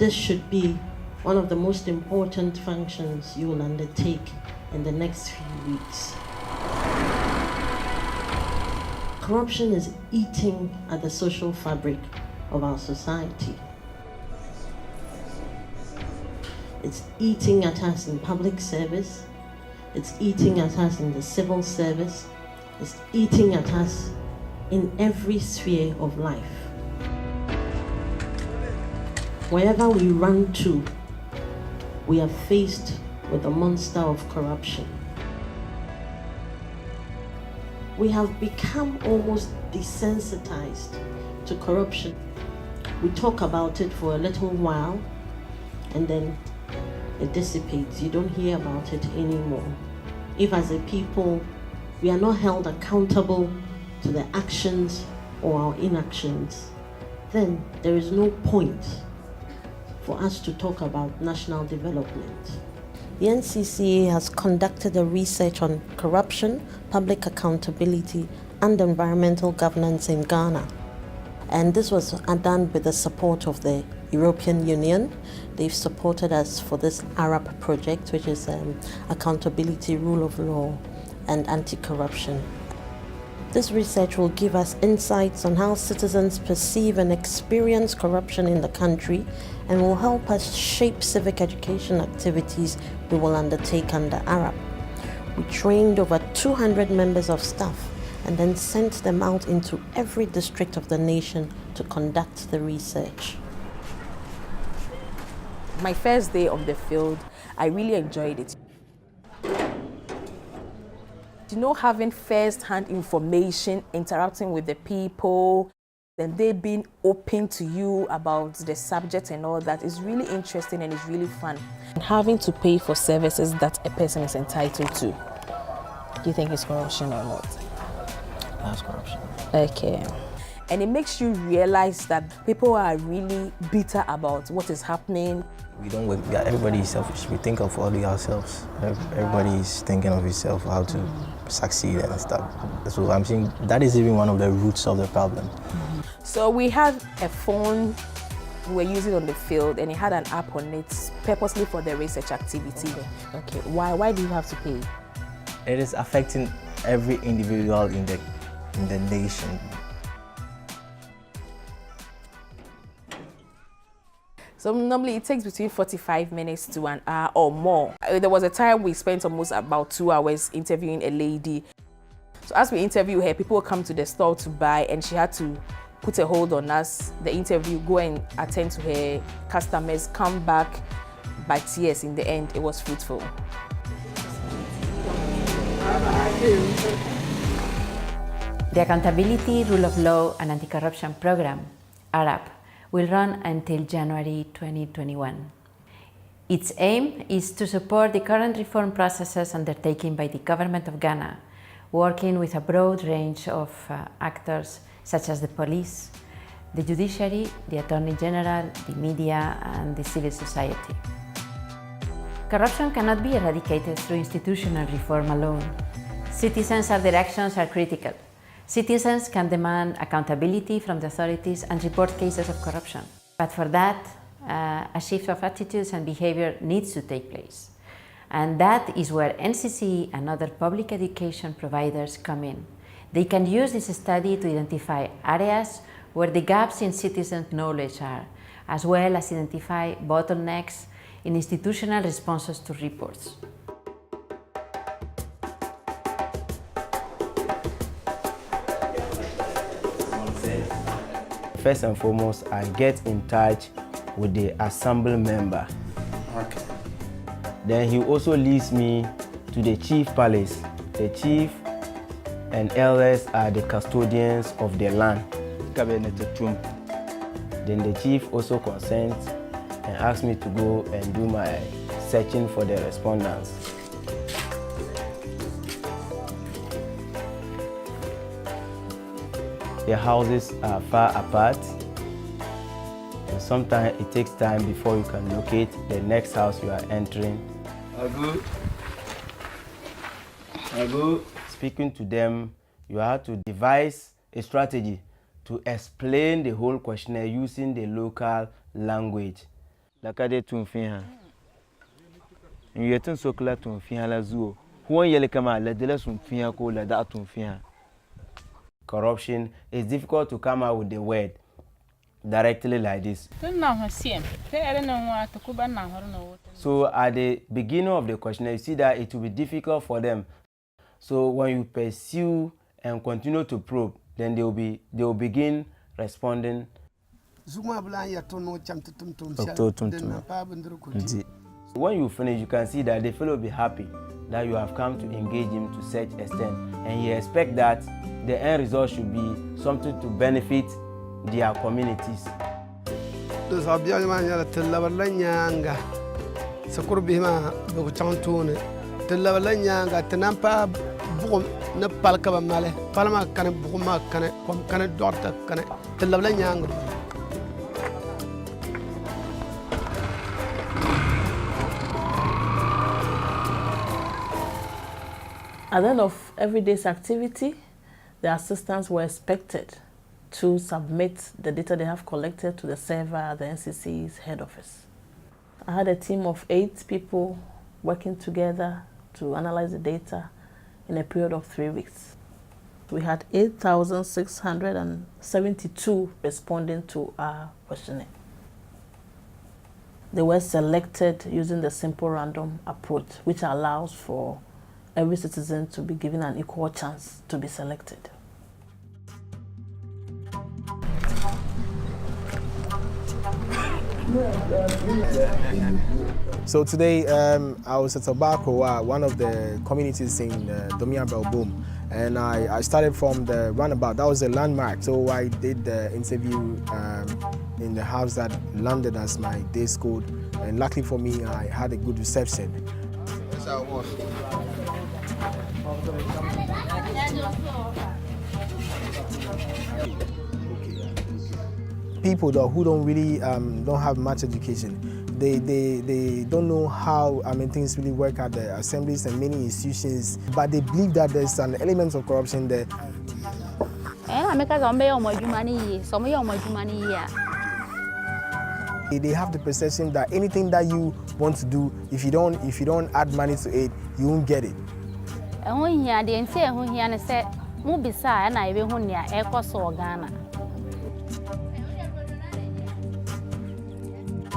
this should be one of the most important functions you will undertake in the next few weeks. Corruption is eating at the social fabric of our society. It's eating at us in public service, it's eating at us in the civil service, it's eating at us in every sphere of life. Wherever we run to, we are faced with the monster of corruption. We have become almost desensitized to corruption. We talk about it for a little while and then it dissipates. You don't hear about it anymore. If as a people we are not held accountable to the actions or our inactions, then there is no point for us to talk about national development. The NCCE has conducted a research on corruption, public accountability, and environmental governance in Ghana. And this was done with the support of the European Union. They've supported us for this FIAPP project, which is accountability, rule of law, and anti-corruption. This research will give us insights on how citizens perceive and experience corruption in the country and will help us shape civic education activities we will undertake under FIAPP. We trained over 200 members of staff and then sent them out into every district of the nation to conduct the research. My first day on the field, I really enjoyed it. You know, having first-hand information, interacting with the people, and they being open to you about the subject and all that is really interesting and it's really fun. And having to pay for services that a person is entitled to. Do you think it's corruption or not? That's corruption. Okay. And it makes you realize that people are really bitter about what is happening. We don't work, everybody is selfish. We think of only ourselves. Everybody is thinking of himself, how to succeed and stuff. So I'm saying that is even one of the roots of the problem. So we had a phone we were using on the field and it had an app on it purposely for the research activity. Okay, why do you have to pay? It is affecting every individual in the nation. So normally it takes between 45 minutes to an hour or more. There was a time we spent almost about 2 hours interviewing a lady. So as we interview her, people come to the store to buy and she had to put a hold on us, the interview, go and attend to her customers, come back. But yes, in the end, it was fruitful. The Accountability, Rule of Law and Anti-Corruption Program, FIAPP, will run until January 2021. Its aim is to support the current reform processes undertaken by the Government of Ghana, working with a broad range of actors such as the police, the judiciary, the Attorney General, the media, and the civil society. Corruption cannot be eradicated through institutional reform alone. Citizens' actions are critical. Citizens can demand accountability from the authorities and report cases of corruption. But for that, a shift of attitudes and behavior needs to take place. And that is where NCCE and other public education providers come in. They can use this study to identify areas where the gaps in citizens' knowledge are, as well as identify bottlenecks in institutional responses to reports. First and foremost, I get in touch with the assembly member. Okay. Then he also leads me to the chief palace. The chief and elders are the custodians of the land. Then the chief also consents and asks me to go and do my searching for the respondents. The houses are far apart, and sometimes it takes time before you can locate the next house you are entering. Speaking to them, you have to devise a strategy to explain the whole questionnaire using the local language. la kade tumfiha yetin sokla tumfiha la zuo huon yele kama la de la sumfiha ko la da tumfiha. Corruption is difficult to come out with the word directly like this. So at the beginning of the questionnaire, you see that it will be difficult for them. So when you pursue and continue to probe, then they will begin responding. When you finish, you can see that the fellow will be happy that you have come to engage him to such extent, and he expects that the end result should be something to benefit their communities. At the end of every day's activity, the assistants were expected to submit the data they have collected to the server at the NCCE's head office. I had a team of 8 people working together to analyze the data in a period of 3 weeks. We had 8,672 responding to our questionnaire. They were selected using the simple random approach, which allows for every citizen to be given an equal chance to be selected. So today I was at Tobacco, one of the communities in Domia Belboom, and I started from the runabout. That was a landmark. So I did the interview in the house that landed as my day school, and luckily for me, I had a good reception. That's how it was. People though, who don't really don't have much education, they don't know how things really work at the assemblies and many institutions, but they believe that there's an element of corruption there. They have the perception that anything that you want to do, if you don't add money to it, you won't get it.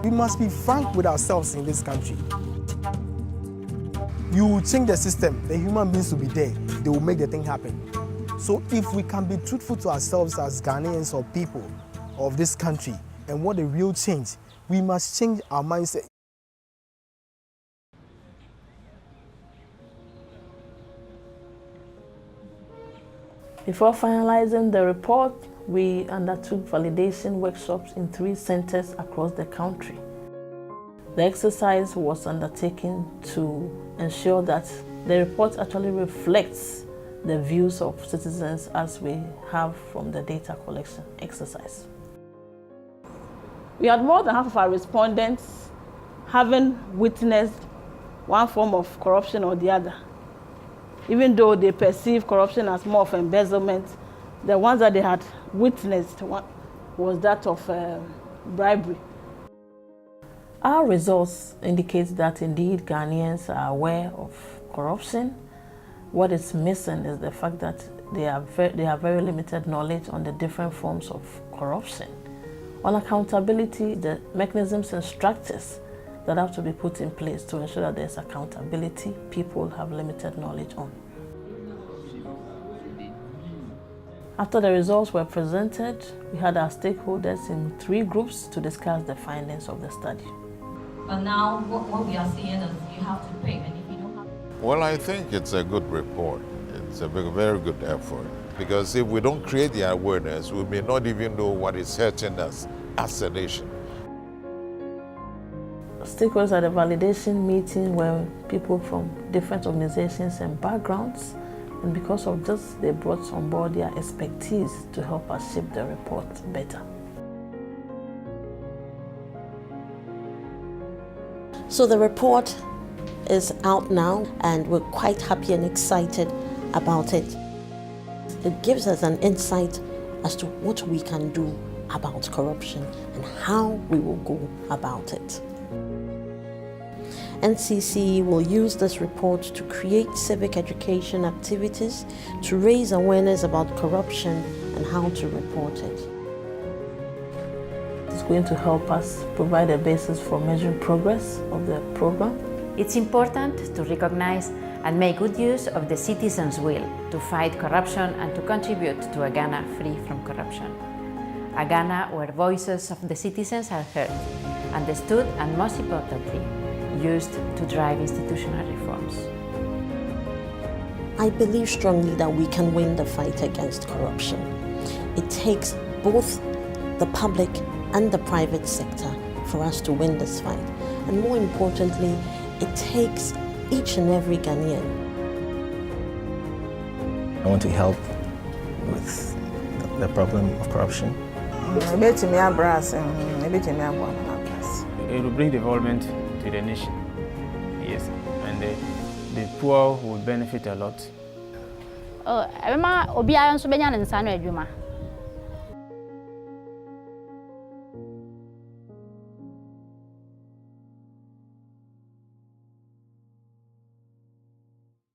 We must be frank with ourselves in this country. You will change the system, the human beings will be there, they will make the thing happen. So if we can be truthful to ourselves as Ghanaians or people of this country and want a real change, we must change our mindset. Before finalizing the report, we undertook validation workshops in 3 centers across the country. The exercise was undertaken to ensure that the report actually reflects the views of citizens as we have from the data collection exercise. We had more than half of our respondents having witnessed one form of corruption or the other. Even though they perceive corruption as more of embezzlement, the ones that they had witnessed was that of bribery. Our results indicate that indeed Ghanaians are aware of corruption. What is missing is the fact that they have very limited knowledge on the different forms of corruption. On accountability, the mechanisms and structures that have to be put in place to ensure that there's accountability, people have limited knowledge on. After the results were presented, we had our stakeholders in 3 groups to discuss the findings of the study. But now what we are seeing is you have to pay, and if you don't have... Well, I think it's a good report. It's a very good effort, because if we don't create the awareness, we may not even know what is hurting us as a nation. Stakeholders at the validation meeting were people from different organizations and backgrounds, and because of this, they brought on board their expertise to help us shape the report better. So the report is out now, and we're quite happy and excited about it. It gives us an insight as to what we can do about corruption and how we will go about it. NCCE will use this report to create civic education activities to raise awareness about corruption and how to report it. It's going to help us provide a basis for measuring progress of the program. It's important to recognize and make good use of the citizens' will to fight corruption and to contribute to a Ghana free from corruption. A Ghana where voices of the citizens are heard, understood, and most importantly, used to drive institutional reforms. I believe strongly that we can win the fight against corruption. It takes both the public and the private sector for us to win this fight. And more importantly, it takes each and every Ghanaian. I want to help with the problem of corruption. It will bring development to the nation, yes, and the poor will benefit a lot. Oh, obi ayon so benya ne nsa no adwuma.